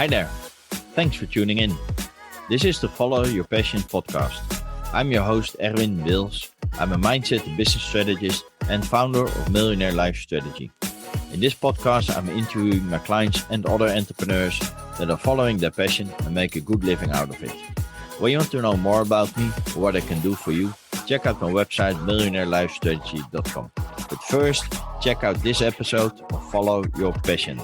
Hi there. Thanks for tuning in. This is the Follow Your Passion podcast. I'm your host, Erwin Wils. I'm a mindset and business strategist and founder of Millionaire Life Strategy. In this podcast, I'm interviewing my clients and other entrepreneurs that are following their passion and make a good living out of it. When you want to know more about me or what I can do for you, check out my website, millionaireLifestrategy.com. But first, check out this episode of Follow Your Passion.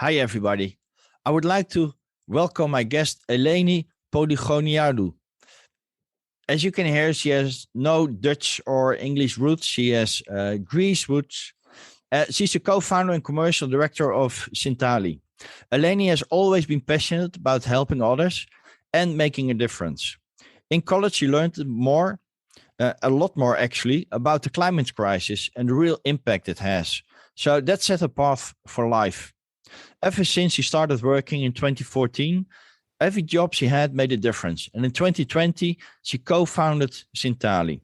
Hi, everybody. I would like to welcome my guest, Eleni Polychroniadou. As you can hear, she has no Dutch or English roots. She has Greece roots. She's the co-founder and commercial director of Sintali. Eleni has always been passionate about helping others and making a difference. In college, she learned a lot more actually, about the climate crisis and the real impact it has. So that set a path for life. Ever since she started working in 2014, every job she had made a difference. And in 2020, she co-founded Sintali.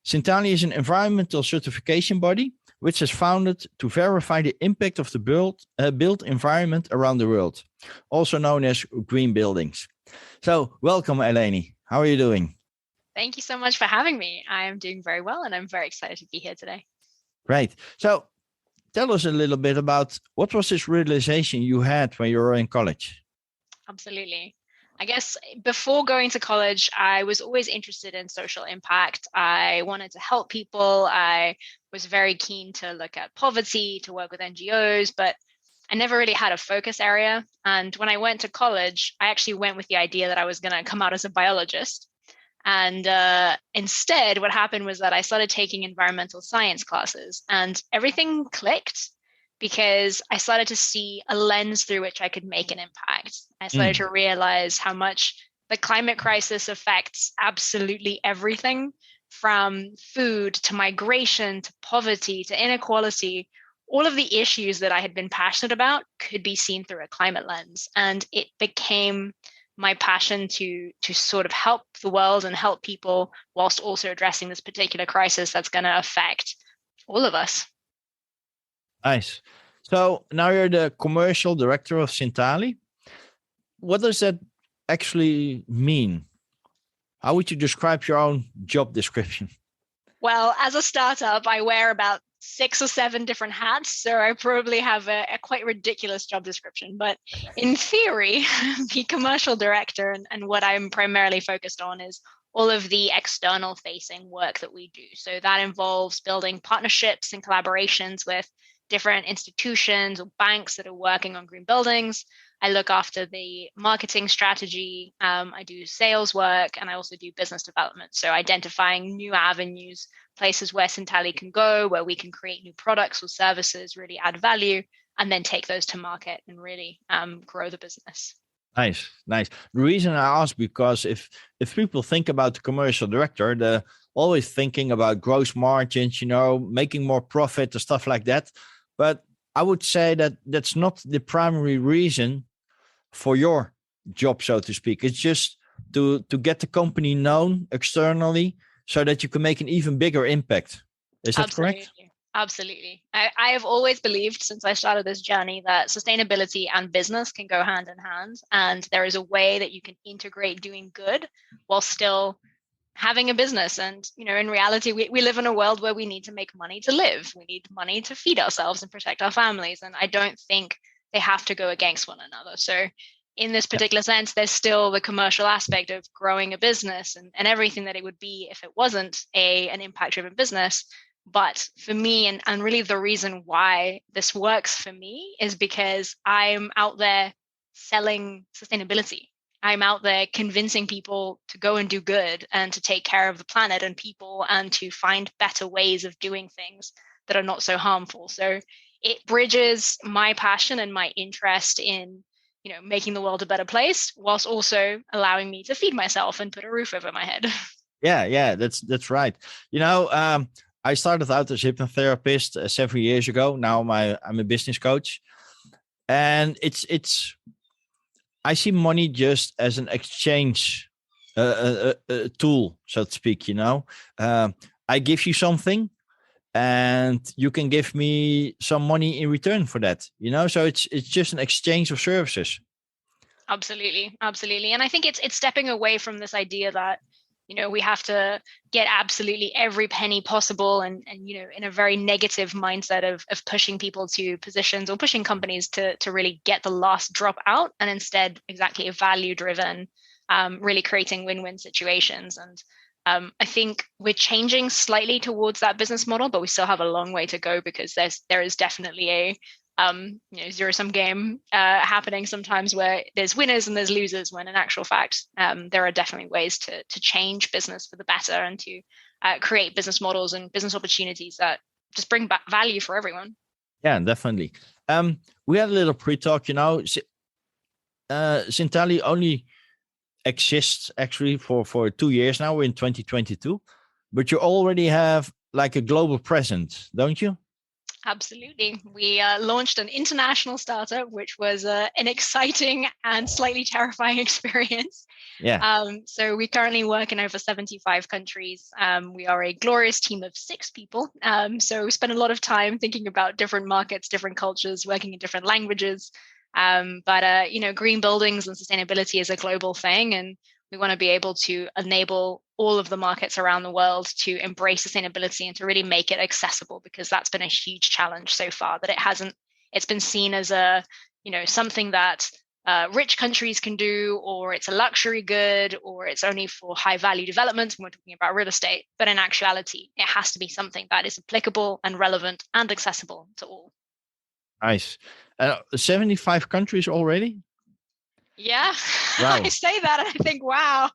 Sintali is an environmental certification body which is founded to verify the impact of the built environment around the world, also known as green buildings. So welcome, Eleni. How are you doing? Thank you so much for having me. I am doing very well, and I'm very excited to be here today. Great. So tell us a little bit about what was this realization you had when you were in college? Absolutely. I guess before going to college, I was always interested in social impact. I wanted to help people. I was very keen to look at poverty, to work with NGOs, but I never really had a focus area. And when I went to college, I actually went with the idea that I was going to come out as a biologist. And instead, what happened was that I started taking environmental science classes, and everything clicked because I started to see a lens through which I could make an impact. I started to realize how much the climate crisis affects absolutely everything, from food to migration to poverty to inequality. All of the issues that I had been passionate about could be seen through a climate lens. And it became my passion to sort of help the world and help people whilst also addressing this particular crisis that's going to affect all of us. Nice. So now you're the commercial director of Sintali. What does that actually mean? How would you describe your own job description? Well, as a startup, I wear about 6 or 7 different hats, so I probably have a quite ridiculous job description. But in theory, the commercial director and what I'm primarily focused on is all of the external facing work that we do. So that involves building partnerships and collaborations with different institutions or banks that are working on green buildings. I look after the marketing strategy. I do sales work, and I also do business development. So identifying new avenues, places where Sintali can go, where we can create new products or services, really add value, and then take those to market and really grow the business. Nice. The reason I ask, because if people think about the commercial director, they're always thinking about gross margins, making more profit or stuff like that. But I would say that that's not the primary reason for your job, so to speak. It's just to get the company known externally so that you can make an even bigger impact. Is that correct? Absolutely. I have always believed since I started this journey that sustainability and business can go hand in hand. And there is a way that you can integrate doing good while still having a business. And, in reality, we live in a world where we need to make money to live. We need money to feed ourselves and protect our families. And I don't think they have to go against one another. So in this particular sense, there's still the commercial aspect of growing a business and everything that it would be if it wasn't an impact-driven business. But for me, and really the reason why this works for me is because I'm out there selling sustainability. I'm out there convincing people to go and do good and to take care of the planet and people and to find better ways of doing things that are not so harmful. So it bridges my passion and my interest in, making the world a better place, whilst also allowing me to feed myself and put a roof over my head. Yeah, that's right. I started out as a hypnotherapist several years ago. Now I'm a business coach, and I see money just as an exchange a tool, so to speak. I give you something, and you can give me some money in return for that. So it's just an exchange of services. Absolutely. And I think it's stepping away from this idea that we have to get absolutely every penny possible, and in a very negative mindset of pushing people to positions or pushing companies to really get the last drop out, and instead exactly a value driven, really creating win-win situations. And I think we're changing slightly towards that business model, but we still have a long way to go, because there is definitely a zero-sum game happening sometimes, where there's winners and there's losers, when in actual fact there are definitely ways to change business for the better, and to create business models and business opportunities that just bring back value for everyone. Yeah, definitely. We had a little pre-talk. Sintali only exists actually for 2 years now. We're in 2022, but you already have like a global presence, don't you? Absolutely. We launched an international startup, which was an exciting and slightly terrifying experience. Yeah. So we currently work in over 75 countries. We are a glorious team of 6 people. So we spend a lot of time thinking about different markets, different cultures, working in different languages. But green buildings and sustainability is a global thing, and we want to be able to enable all of the markets around the world to embrace sustainability and to really make it accessible, because that's been a huge challenge so far, that it's been seen as something that rich countries can do, or it's a luxury good, or it's only for high value development when we're talking about real estate. But in actuality, it has to be something that is applicable and relevant and accessible to all. Nice. 75 countries already? Yeah. Wow. I say that and I think, wow.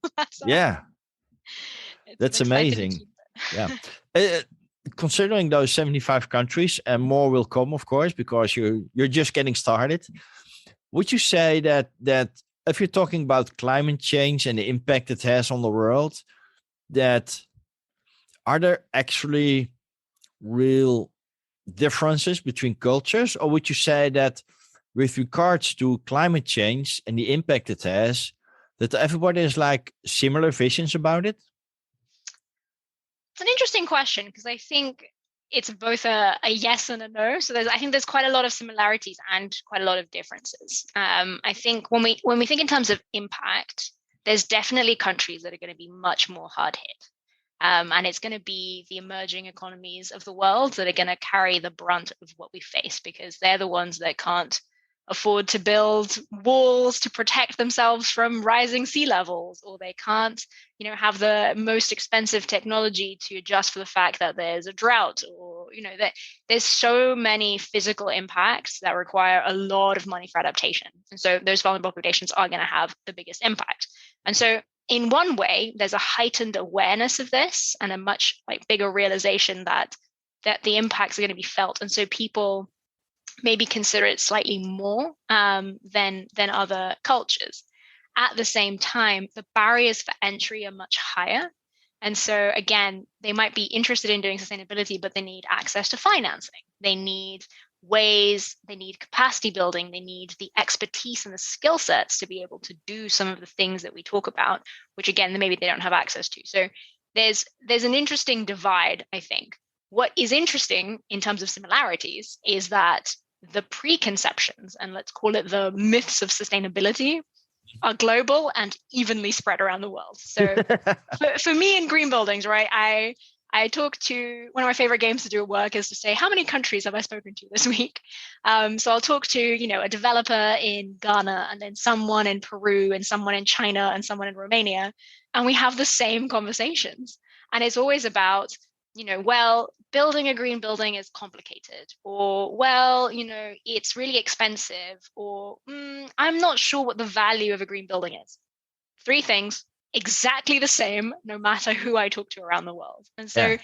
That's amazing. Yeah. Considering those 75 countries, and more will come, of course, because you're just getting started, would you say that if you're talking about climate change and the impact it has on the world, that are there actually real differences between cultures? Or would you say that with regards to climate change and the impact it has, that everybody has like similar visions about it? It's an interesting question, because I think it's both a yes and a no. So I think there's quite a lot of similarities and quite a lot of differences. I think when we think in terms of impact, there's definitely countries that are going to be much more hard hit. And it's going to be the emerging economies of the world that are going to carry the brunt of what we face, because they're the ones that can't afford to build walls to protect themselves from rising sea levels, or they can't, have the most expensive technology to adjust for the fact that there's a drought, or, that there's so many physical impacts that require a lot of money for adaptation. And so those vulnerable populations are going to have the biggest impact. And so in one way, there's a heightened awareness of this, and a much bigger realization that the impacts are going to be felt. And so people maybe consider it slightly more than other cultures. At the same time, the barriers for entry are much higher. And so again, they might be interested in doing sustainability, but they need access to financing. They need ways, they need capacity building, they need the expertise and the skill sets to be able to do some of the things that we talk about, which again, maybe they don't have access to. So there's an interesting divide, I think. What is interesting in terms of similarities is that the preconceptions, and let's call it the myths of sustainability, are global and evenly spread around the world. So for me in green buildings, right, I talk to, one of my favorite games to do at work is to say, how many countries have I spoken to this week? So I'll talk to, a developer in Ghana, and then someone in Peru, and someone in China, and someone in Romania. And we have the same conversations. And it's always about, well, building a green building is complicated, or, well, it's really expensive, or I'm not sure what the value of a green building is. 3 things, exactly the same, no matter who I talk to around the world. And so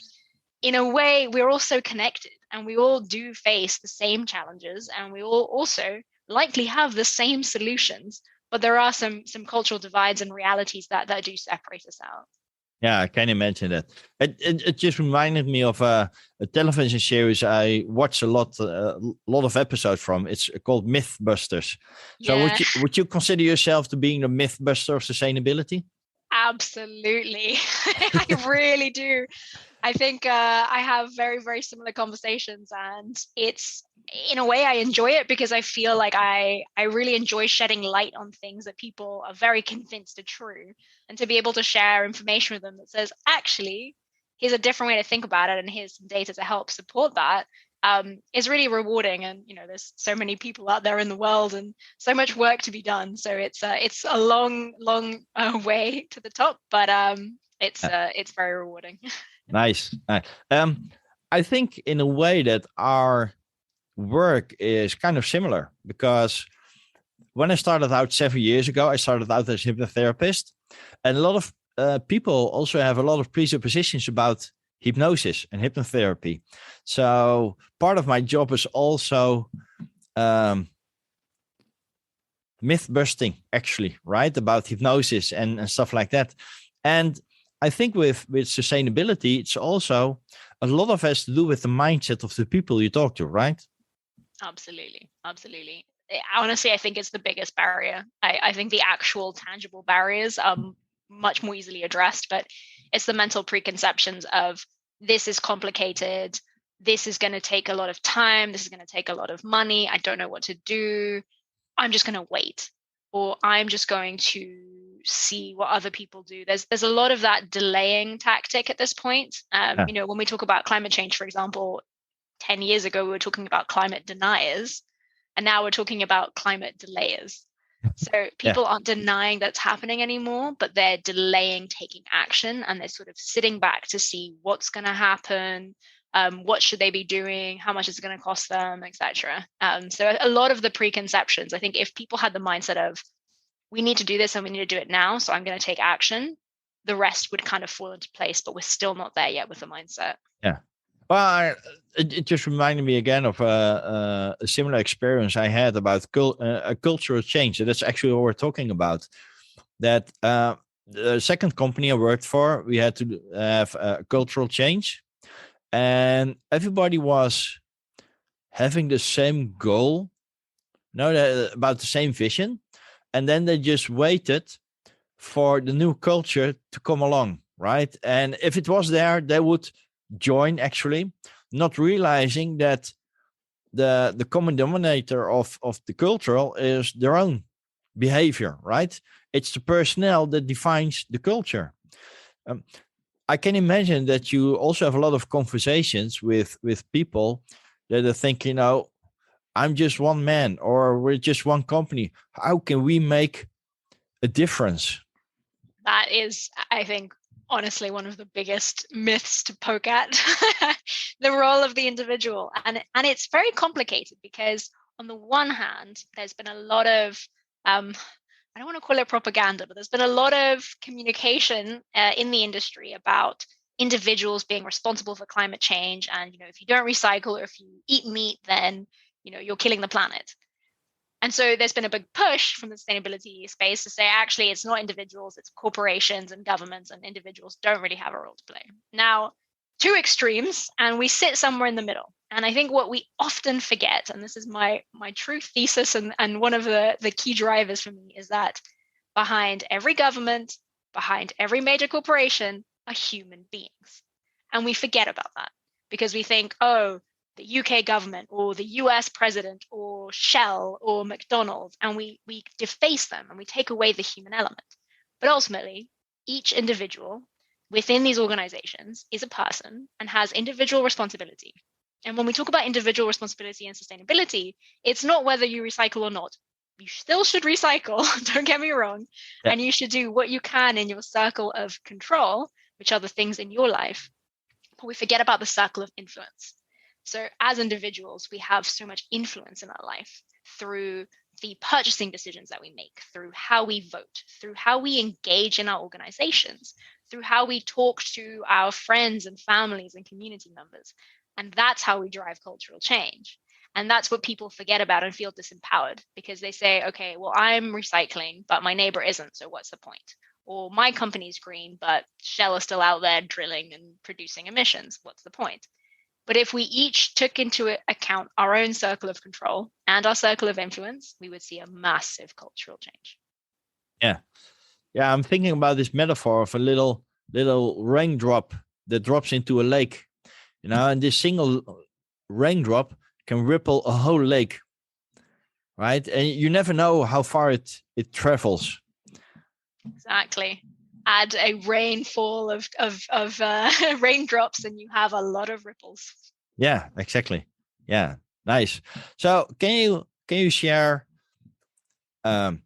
in a way, we're all so connected, and we all do face the same challenges, and we all also likely have the same solutions, but there are some cultural divides and realities that do separate us out. Yeah, I can imagine that. It just reminded me of a television series I watch a lot of episodes from. It's called Mythbusters. So would you consider yourself to being the mythbuster of sustainability? Absolutely. I really do. I think I have very, very similar conversations, and it's, in a way, I enjoy it because I feel like I really enjoy shedding light on things that people are very convinced are true, and to be able to share information with them that says, actually, here's a different way to think about it, and here's some data to help support that, is really rewarding. And there's so many people out there in the world, and so much work to be done. So it's a long, long way to the top, but it's very rewarding. Nice. I think in a way that our work is kind of similar, because when I started out 7 years ago, I started out as a hypnotherapist, and a lot of people also have a lot of presuppositions about hypnosis and hypnotherapy. So part of my job is also myth busting, actually, right? About hypnosis and stuff like that. And I think with sustainability, it's also a lot of has to do with the mindset of the people you talk to, right? Absolutely. Absolutely. Honestly, I think it's the biggest barrier. I think the actual tangible barriers are much more easily addressed, but it's the mental preconceptions of, this is complicated, this is going to take a lot of time, this is going to take a lot of money, I don't know what to do, I'm just going to wait, or I'm just going to see what other people do. There's a lot of that delaying tactic at this point. When we talk about climate change, for example, 10 years ago, we were talking about climate deniers, and now we're talking about climate delayers. So people aren't denying that's happening anymore, but they're delaying taking action, and they're sort of sitting back to see what's going to happen, what should they be doing, how much is it going to cost them, etc. So a lot of the preconceptions, I think if people had the mindset of, we need to do this and we need to do it now, so I'm going to take action, the rest would kind of fall into place, but we're still not there yet with the mindset. Yeah. Well, it just reminded me again of a similar experience I had about a cultural change. And that's actually what we're talking about. That the second company I worked for, we had to have a cultural change, and everybody was having the same goal, about the same vision, and then they just waited for the new culture to come along, right? And if it was there, they would join, actually, not realizing that the common denominator of the cultural is their own behavior, right? It's the personnel that defines the culture. I can imagine that you also have a lot of conversations with people that are thinking, I'm just one man, or we're just one company. How can we make a difference? That is, I think, honestly, one of the biggest myths to poke at, the role of the individual. And it's very complicated, because on the one hand, there's been a lot of, I don't want to call it propaganda, but there's been a lot of communication in the industry about individuals being responsible for climate change. And, if you don't recycle, or if you eat meat, then, you're killing the planet. And so there's been a big push from the sustainability space to say, actually, it's not individuals, it's corporations and governments, and individuals don't really have a role to play. Now, two extremes, and we sit somewhere in the middle. And I think what we often forget, and this is my true thesis and one of the key drivers for me, is that behind every government, behind every major corporation, are human beings. And we forget about that, because we think, the UK government or the US president or Shell or McDonald's, and we deface them and we take away the human element. But ultimately, each individual within these organizations is a person and has individual responsibility. And when we talk about individual responsibility and sustainability, it's not whether you recycle or not. You still should recycle, don't get me wrong. Yeah. And you should do what you can in your circle of control, which are the things in your life. But we forget about the circle of influence. So as individuals, we have so much influence in our life through the purchasing decisions that we make, through how we vote, through how we engage in our organizations, through how we talk to our friends and families and community members. And that's how we drive cultural change. And that's what people forget about and feel disempowered, because they say, okay, well, I'm recycling, but my neighbor isn't, so what's the point? Or my company's green, but Shell is still out there drilling and producing emissions. What's the point? But if we each took into account our own circle of control and our circle of influence, we would see a massive cultural change. Yeah. Yeah, I'm thinking about this metaphor of a little raindrop that drops into a lake, and this single raindrop can ripple a whole lake, right? And you never know how far it travels. Exactly. Add a rainfall of raindrops, and you have a lot of ripples. Yeah, exactly. Yeah, nice. So can you share a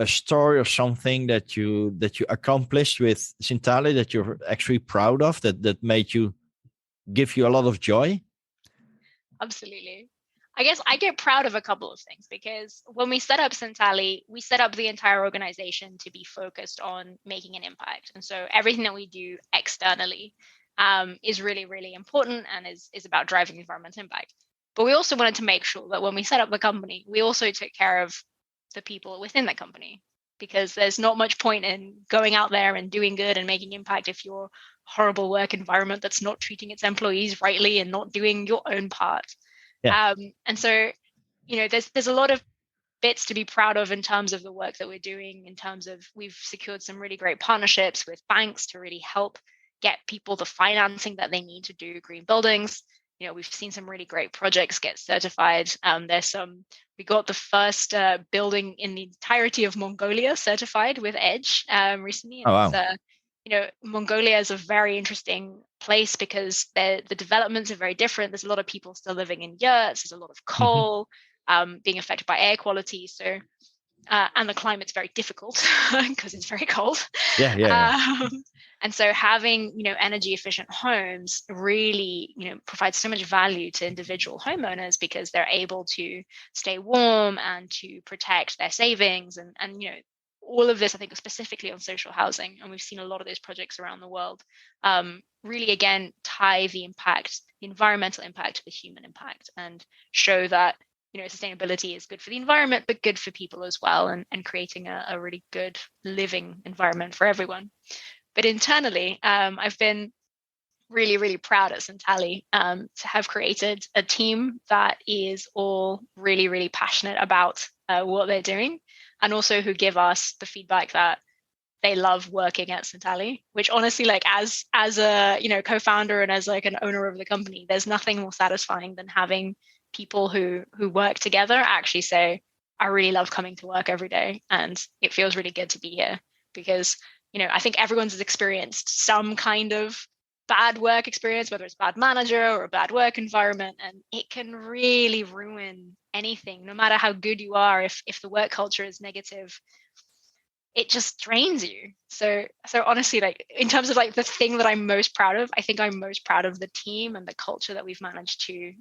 story or something that you accomplished with Sintali that you're actually proud of, that made you give you a lot of joy? Absolutely. I guess I get proud of a couple of things, because when we set up Sintali, we set up the entire organization to be focused on making an impact. And so everything that we do externally is really, really important and is about driving environmental impact. But we also wanted to make sure that when we set up the company, we also took care of the people within the company, because there's not much point in going out there and doing good and making impact if you're horrible work environment that's not treating its employees rightly and not doing your own part. Yeah. And so, there's a lot of bits to be proud of in terms of the work that we're doing, in terms of we've secured some really great partnerships with banks to really help get people the financing that they need to do green buildings. We've seen some really great projects get certified. We got the first building in the entirety of Mongolia certified with EDGE recently. Oh And wow. Mongolia is a very interesting place because the developments are very different. There's a lot of people still living in yurts. There's a lot of Mm-hmm. coal being affected by air quality. So, and the climate's very difficult because it's very cold. Yeah, yeah, yeah. And so having, energy efficient homes really, provides so much value to individual homeowners, because they're able to stay warm and to protect their savings and all of this, I think, specifically on social housing. And we've seen a lot of those projects around the world really, again, tie the environmental impact to the human impact, and show that, sustainability is good for the environment, but good for people as well, and creating a really good living environment for everyone. But internally, I've been really, really proud at Sintali to have created a team that is all really, really passionate about what they're doing, and also who give us the feedback that they love working at Sintali, which honestly, like as a co-founder and as like an owner of the company, there's nothing more satisfying than having people who work together actually say, I really love coming to work every day and it feels really good to be here. Because I think everyone's experienced some kind of bad work experience, whether it's bad manager or a bad work environment, and it can really ruin anything, no matter how good you are. If the work culture is negative, it just drains you. So honestly, like in terms of like the thing that I'm most proud of, I think I'm most proud of the team and the culture that we've managed to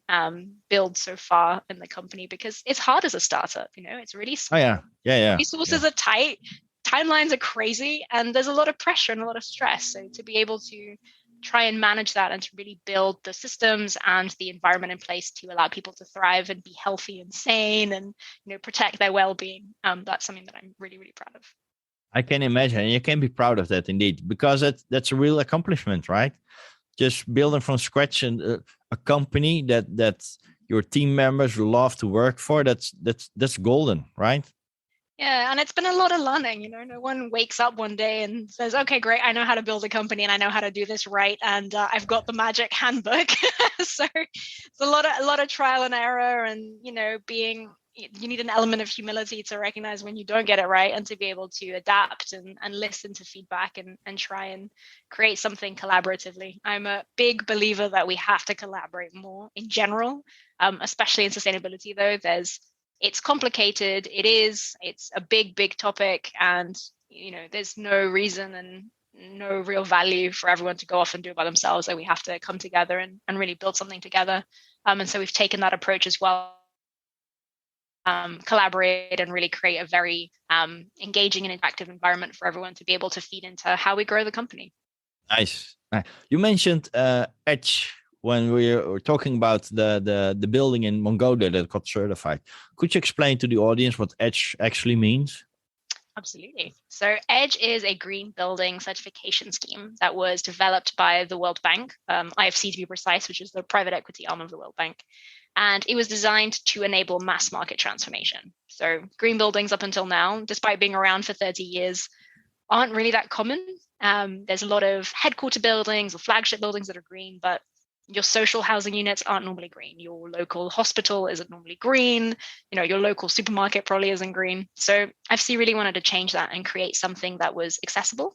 build so far in the company, because it's hard as a startup. It's really Oh small. yeah, yeah, yeah, Resources yeah. are tight, timelines are crazy, and there's a lot of pressure and a lot of stress. So to be able to try and manage that and to really build the systems and the environment in place to allow people to thrive and be healthy and sane and protect their well-being, that's something that I'm really, really proud of. I can imagine, and you can be proud of that indeed, because that's a real accomplishment, right? Just building from scratch and a company that your team members will love to work for. That's golden, right? Yeah, and it's been a lot of learning. No one wakes up one day and says, "Okay, great, I know how to build a company and I know how to do this right, and I've got the magic handbook." So it's a lot of trial and error, and you need an element of humility to recognize when you don't get it right, and to be able to adapt and listen to feedback and try and create something collaboratively. I'm a big believer that we have to collaborate more in general, especially in sustainability. Though it's complicated. It's a big topic, and there's no reason and no real value for everyone to go off and do it by themselves. So we have to come together and really build something together. And so we've taken that approach as well. Collaborate and really create a very engaging and interactive environment for everyone to be able to feed into how we grow the company. Nice. You mentioned Edge when we were talking about the building in Mongolia that got certified. Could you explain to the audience what Edge actually means? Absolutely. So EDGE is a green building certification scheme that was developed by the World Bank, IFC to be precise, which is the private equity arm of the World Bank. And it was designed to enable mass market transformation. So green buildings up until now, despite being around for 30 years, aren't really that common. There's a lot of headquarter buildings or flagship buildings that are green, but your social housing units aren't normally green. Your local hospital isn't normally green. Your local supermarket probably isn't green. So FC really wanted to change that and create something that was accessible.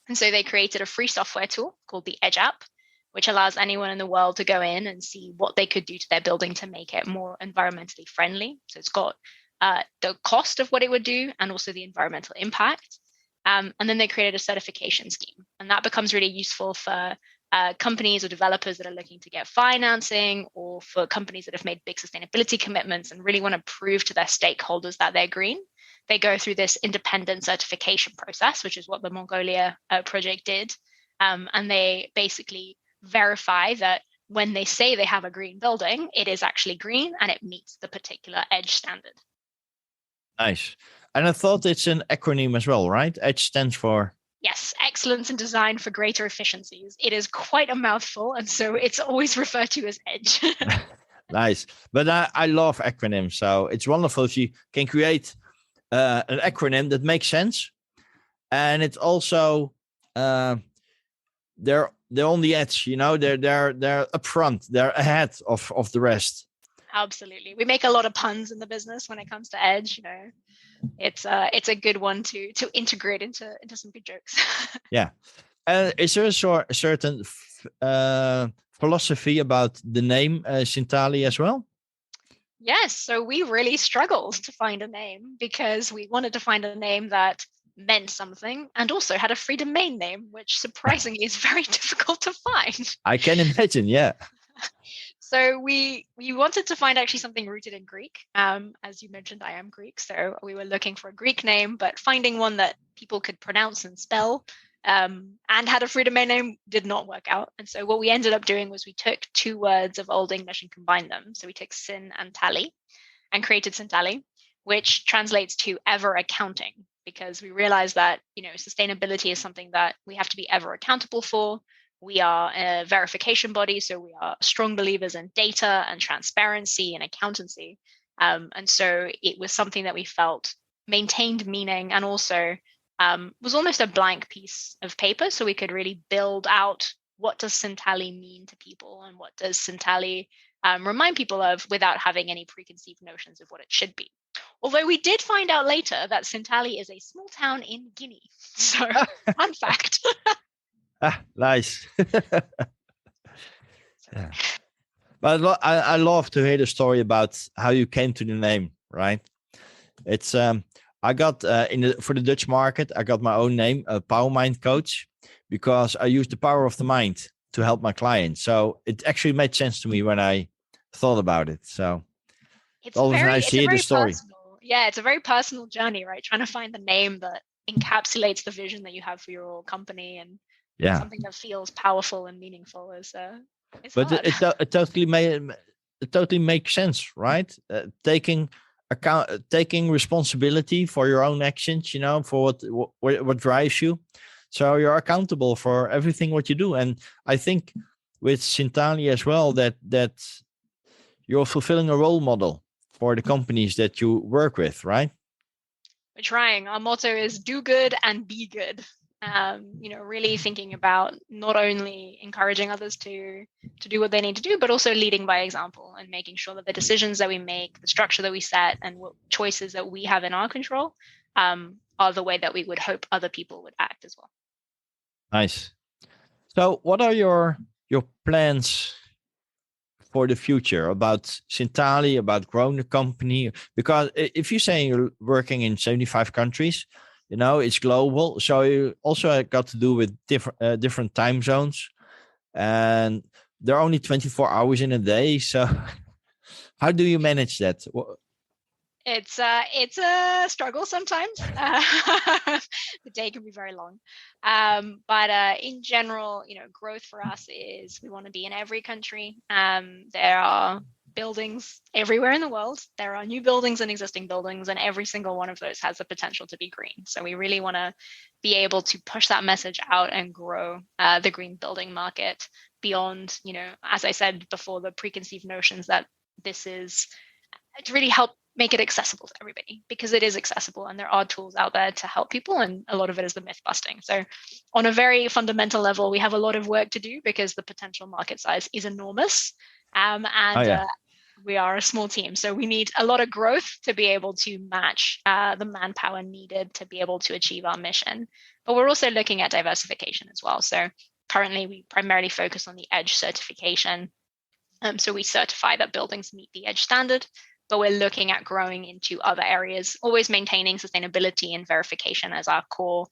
And so they created a free software tool called the Edge app, which allows anyone in the world to go in and see what they could do to their building to make it more environmentally friendly. So it's got the cost of what it would do and also the environmental impact. And then they created a certification scheme. And that becomes really useful for companies or developers that are looking to get financing, or for companies that have made big sustainability commitments and really want to prove to their stakeholders that they're green. They go through this independent certification process, which is what the Mongolia project did. And they basically verify that when they say they have a green building, it is actually green and it meets the particular EDGE standard. Nice. And I thought it's an acronym as well, right? EDGE stands for... Yes, excellence in design for greater efficiencies. It is quite a mouthful, and so it's always referred to as EDGE. Nice. But I love acronyms, so it's wonderful if you can create an acronym that makes sense. And it's also, they're on the edge, they're up front, they're ahead of the rest. Absolutely. We make a lot of puns in the business when it comes to EDGE, It's a good one to integrate into some good jokes. Yeah. Is there a certain philosophy about the name Sintali as well? Yes. So we really struggled to find a name because we wanted to find a name that meant something and also had a free domain name, which surprisingly is very difficult to find. I can imagine, yeah. So we wanted to find actually something rooted in Greek. As you mentioned, I am Greek. So we were looking for a Greek name, but finding one that people could pronounce and spell and had a free domain name did not work out. And so what we ended up doing was we took two words of Old English and combined them. So we took sin and tally and created Sintali, which translates to ever accounting, because we realized that, sustainability is something that we have to be ever accountable for. We are a verification body, so we are strong believers in data and transparency and accountancy. And so it was something that we felt maintained meaning and also was almost a blank piece of paper. So we could really build out, what does Sintali mean to people and what does Sintali remind people of, without having any preconceived notions of what it should be. Although we did find out later that Sintali is a small town in Guinea. So fun fact. Nice. Yeah. But I love to hear the story about how you came to the name, right? It's I got for the Dutch market, I got my own name, a Power Mind Coach, because I use the power of the mind to help my clients. So it actually made sense to me when I thought about it. So it's always nice to hear the story. Yeah, it's a very personal journey, right? Trying to find the name that encapsulates the vision that you have for your company and something that feels powerful and meaningful is but it totally makes sense, right? Taking responsibility for your own actions, for what drives you. So you're accountable for everything what you do. And I think with Sintali as well, that you're fulfilling a role model for the companies that you work with, right? We're trying. Our motto is do good and be good. Really thinking about not only encouraging others to do what they need to do, but also leading by example and making sure that the decisions that we make, the structure that we set, and what choices that we have in our control are the way that we would hope other people would act as well. Nice. So what are your plans for the future about Sintali, about growing the company? Because if you're saying you're working in 75 countries, it's global. So you also got to do with different time zones, and there are only 24 hours in a day. So how do you manage that? It's a struggle sometimes. The day can be very long. But in general, growth for us is we want to be in every country. There are buildings everywhere in the world. There are new buildings and existing buildings, and every single one of those has the potential to be green. So we really want to be able to push that message out and grow the green building market beyond, as I said before, the preconceived notions that this is to really help make it accessible to everybody, because it is accessible and there are tools out there to help people, and a lot of it is the myth busting. So on a very fundamental level, we have a lot of work to do because the potential market size is enormous, we are a small team, so we need a lot of growth to be able to match the manpower needed to be able to achieve our mission. But we're also looking at diversification as well. So currently we primarily focus on the EDGE certification. So we certify that buildings meet the EDGE standard, but we're looking at growing into other areas, always maintaining sustainability and verification as our core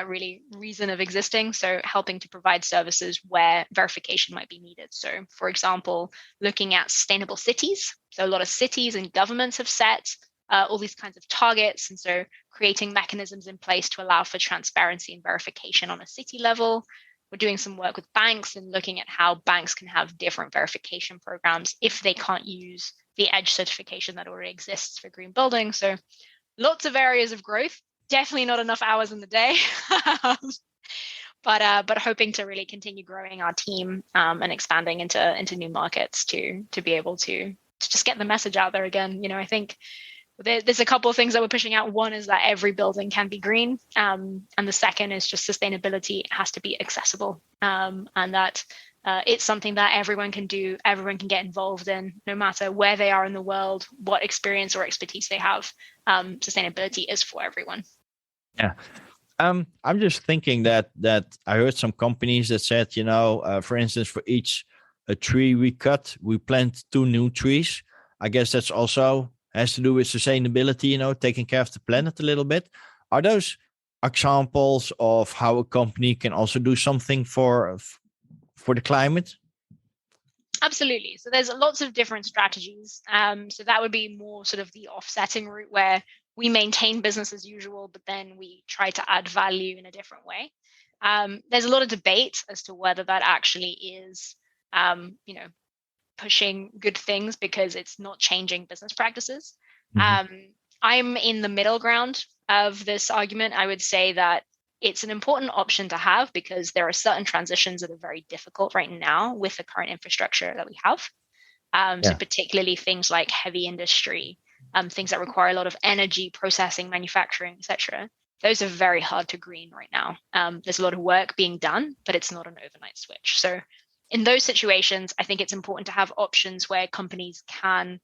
really reason of existing. So helping to provide services where verification might be needed. So for example, looking at sustainable cities. So a lot of cities and governments have set all these kinds of targets. And so creating mechanisms in place to allow for transparency and verification on a city level. We're doing some work with banks and looking at how banks can have different verification programs if they can't use the EDGE certification that already exists for green buildings. So lots of areas of growth, definitely not enough hours in the day, but hoping to really continue growing our team and expanding into new markets to be able to just get the message out there again. I think there's a couple of things that we're pushing out. One is that every building can be green. And the second is just sustainability has to be accessible. And that it's something that everyone can do, everyone can get involved in, no matter where they are in the world, what experience or expertise they have. Sustainability is for everyone. Yeah. I'm just thinking that I heard some companies that said, for instance, for each a tree we cut, we plant 2 new trees. I guess that's also has to do with sustainability, taking care of the planet a little bit. Are those examples of how a company can also do something for the climate? Absolutely. So there's lots of different strategies. So that would be more sort of the offsetting route where we maintain business as usual, but then we try to add value in a different way. There's a lot of debate as to whether that actually is, pushing good things because it's not changing business practices. Mm-hmm. I'm in the middle ground of this argument. I would say that it's an important option to have because there are certain transitions that are very difficult right now with the current infrastructure that we have. So particularly things like heavy industry, things that require a lot of energy, processing, manufacturing, etc. Those are very hard to green right now. There's a lot of work being done, but it's not an overnight switch. So in those situations, I think it's important to have options where companies can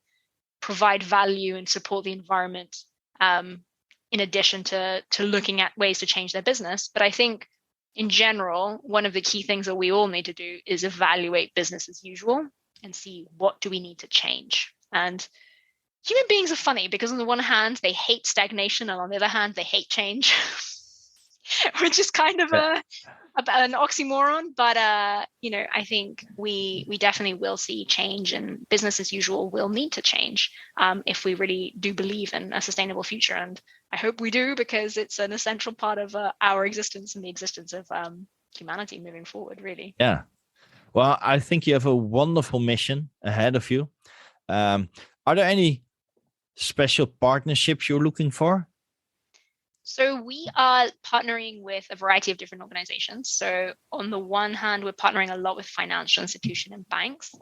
provide value and support the environment in addition to looking at ways to change their business. But I think in general, one of the key things that we all need to do is evaluate business as usual and see what do we need to change. And human beings are funny because on the one hand, they hate stagnation, and on the other hand, they hate change, which is kind of an oxymoron. But I think we definitely will see change, and business as usual will need to change if we really do believe in a sustainable future. And I hope we do, because it's an essential part of our existence and the existence of humanity moving forward, really. Yeah. Well, I think you have a wonderful mission ahead of you. Are there any special partnerships you're looking for? So we are partnering with a variety of different organizations. So on the one hand, we're partnering a lot with financial institutions and banks.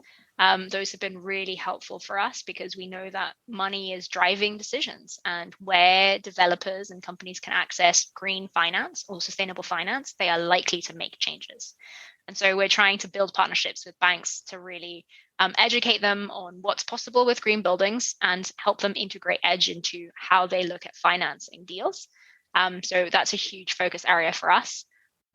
Those have been really helpful for us because we know that money is driving decisions, and where developers and companies can access green finance or sustainable finance, they are likely to make changes. And so we're trying to build partnerships with banks to really educate them on what's possible with green buildings and help them integrate EDGE into how they look at financing deals. So that's a huge focus area for us.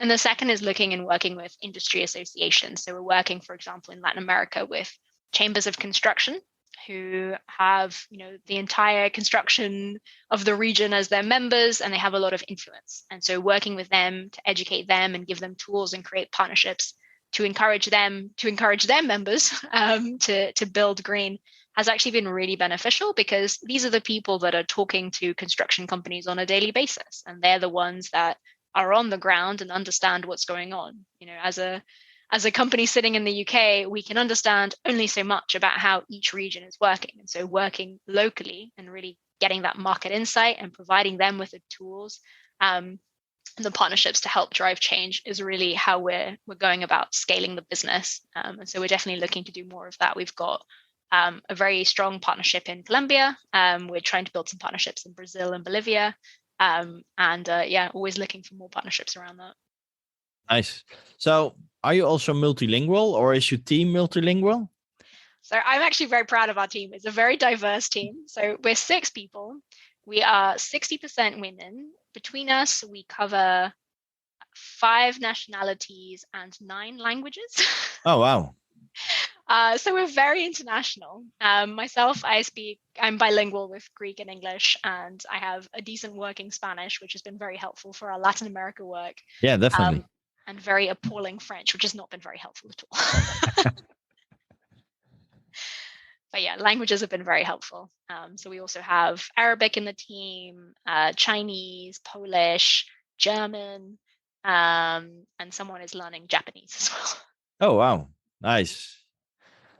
And the second is looking and working with industry associations. So we're working, for example, in Latin America with chambers of construction who have, the entire construction of the region as their members, and they have a lot of influence. And so working with them to educate them and give them tools and create partnerships to encourage them to encourage their members to build green has actually been really beneficial, because these are the people that are talking to construction companies on a daily basis, and they're the ones that are on the ground and understand what's going on. As a company sitting in the UK, we can understand only so much about how each region is working. And so working locally and really getting that market insight and providing them with the tools, the partnerships to help drive change is really how we're going about scaling the business. And so we're definitely looking to do more of that. We've got a very strong partnership in Colombia. We're trying to build some partnerships in Brazil and Bolivia. Always looking for more partnerships around that. Nice. So are you also multilingual, or is your team multilingual? So I'm actually very proud of our team. It's a very diverse team. So we're 6 people. We are 60% women. Between us, we cover 5 nationalities and 9 languages. Oh, wow. So we're very international. Myself, I'm bilingual with Greek and English, and I have a decent working Spanish, which has been very helpful for our Latin America work. Yeah, definitely. And very appalling French, which has not been very helpful at all. But yeah, languages have been very helpful. So we also have Arabic in the team, Chinese, Polish, German, and someone is learning Japanese as well. Oh, wow. Nice.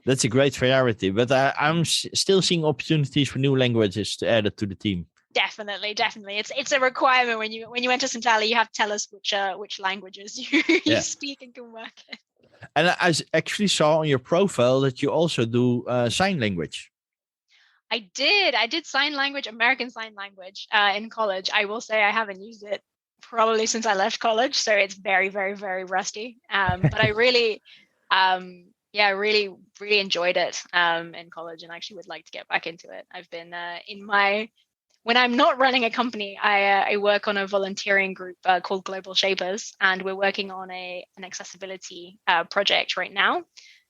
That's a great variety, but I'm still seeing opportunities for new languages to add it to the team. Definitely. It's a requirement when you enter Sintali. You have to tell us which languages you speak and can work in. And I actually saw on your profile that you also do sign language. I did sign language, American Sign Language, in college. I will say I haven't used it probably since I left college, so it's very, very, very rusty. But I really, really enjoyed it in college, and actually would like to get back into it. I've been when I'm not running a company, I work on a volunteering group called Global Shapers, and we're working on an accessibility project right now.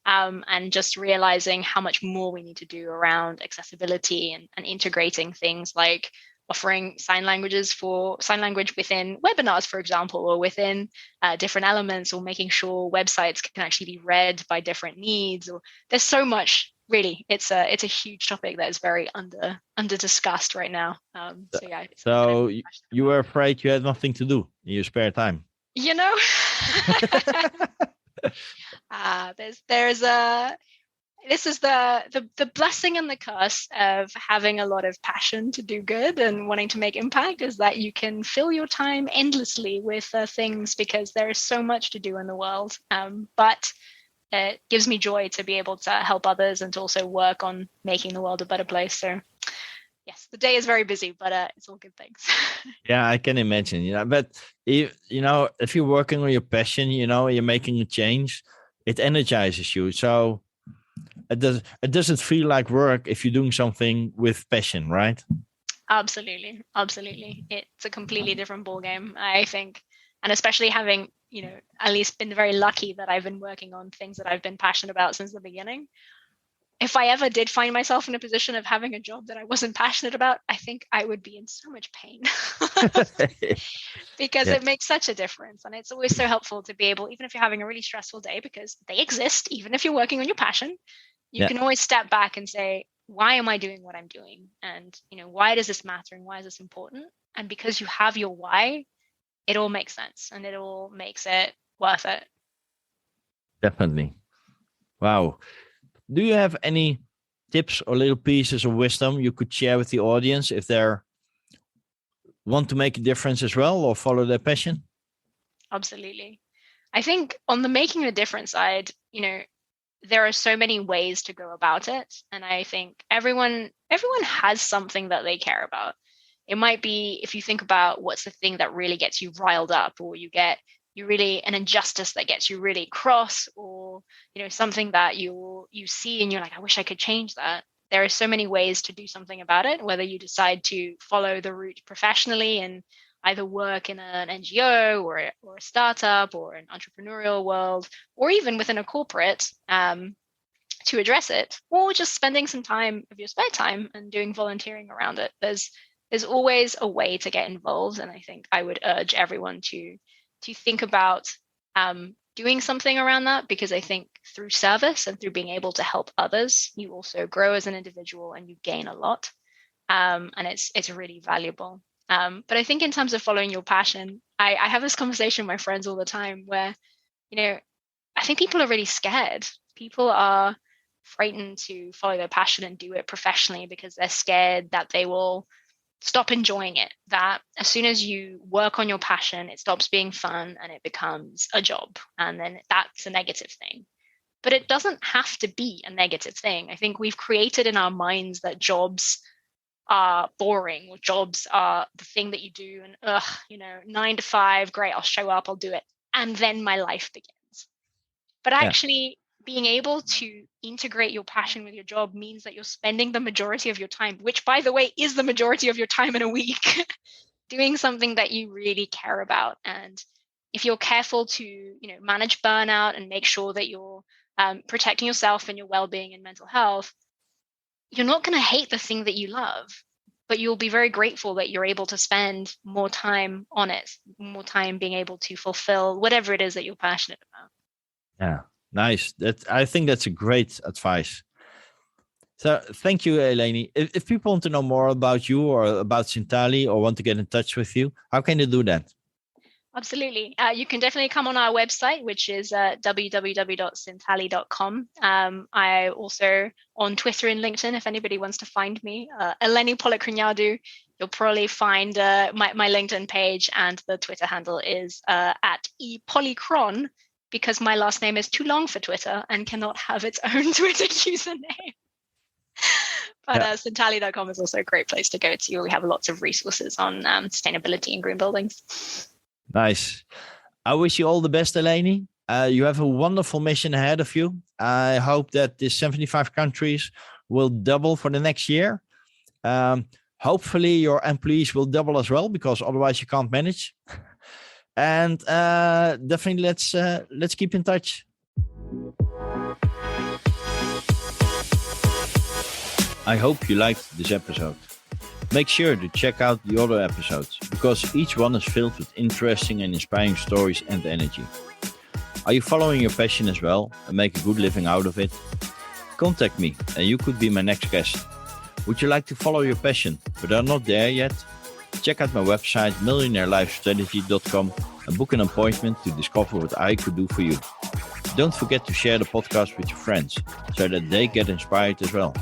And just realizing how much more we need to do around accessibility and integrating things like offering sign language within webinars, for example, or within different elements, or making sure websites can actually be read by different needs. Or there's so much. Really, it's a huge topic that is very under discussed right now. So you were afraid you had nothing to do in your spare time. You know, this is the blessing and the curse of having a lot of passion to do good and wanting to make impact, is that you can fill your time endlessly with things, because there is so much to do in the world. But it gives me joy to be able to help others and to also work on making the world a better place. So yes, the day is very busy, but it's all good things. Yeah, I can imagine. But if you're working on your passion, you're making a change, it energizes you. So it doesn't feel like work if you're doing something with passion, right? Absolutely. It's a completely different ballgame, I think. And especially having, at least been very lucky that I've been working on things that I've been passionate about since the beginning. If I ever did find myself in a position of having a job that I wasn't passionate about, I think I would be in so much pain because it makes such a difference. And it's always so helpful to be able, even if you're having a really stressful day, because they exist, even if you're working on your passion, you can always step back and say, why am I doing what I'm doing? And, why does this matter? And why is this important? And because you have your why, it all makes sense and it all makes it worth it. Definitely. Wow. Do you have any tips or little pieces of wisdom you could share with the audience if they want to make a difference as well, or follow their passion? Absolutely. I think on the making a difference side, there are so many ways to go about it. And I think everyone has something that they care about. It might be, if you think about what's the thing that really gets you riled up, or an injustice that gets you really cross, or something that you see and you're like, I wish I could change that. There are so many ways to do something about it, whether you decide to follow the route professionally and either work in an NGO or a startup or an entrepreneurial world, or even within a corporate to address it, or just spending some time of your spare time and doing volunteering around it. There's always a way to get involved. And I think I would urge everyone to think about doing something around that, because I think through service and through being able to help others, you also grow as an individual and you gain a lot. And it's really valuable. But I think in terms of following your passion, I have this conversation with my friends all the time where, I think people are really scared. People are frightened to follow their passion and do it professionally because they're scared that they will stop enjoying it, that as soon as you work on your passion, it stops being fun and it becomes a job. And then that's a negative thing. But it doesn't have to be a negative thing. I think we've created in our minds that jobs are boring, or jobs are the thing that you do, and 9 to 5, great, I'll show up, I'll do it, and then my life begins. But actually, being able to integrate your passion with your job means that you're spending the majority of your time, which, by the way, is the majority of your time in a week, doing something that you really care about. And if you're careful to, manage burnout and make sure that you're protecting yourself and your well-being and mental health, you're not going to hate the thing that you love, but you'll be very grateful that you're able to spend more time on it, more time being able to fulfill whatever it is that you're passionate about. Yeah, nice. I think that's a great advice. So thank you, Eleni. If people want to know more about you or about Sintali, or want to get in touch with you, how can they do that? Absolutely. You can definitely come on our website, which is www.sintali.com. I also on Twitter and LinkedIn, if anybody wants to find me, Eleni Polychroniadou. You'll probably find my LinkedIn page, and the Twitter handle is at epolychron, because my last name is too long for Twitter and cannot have its own Twitter username. But Sintali.com is also a great place to go to. We have lots of resources on sustainability and green buildings. Nice. I wish you all the best, Eleni. You have a wonderful mission ahead of you. I hope that the 75 countries will double for the next year. Hopefully your employees will double as well, because otherwise you can't manage. And definitely let's keep in touch. I hope you liked this episode. Make sure to check out the other episodes, because each one is filled with interesting and inspiring stories and energy. Are you following your passion as well and make a good living out of it? Contact me and you could be my next guest. Would you like to follow your passion but are not there yet? Check out my website millionaireLifeStrategy.com and book an appointment to discover what I could do for you. Don't forget to share the podcast with your friends so that they get inspired as well.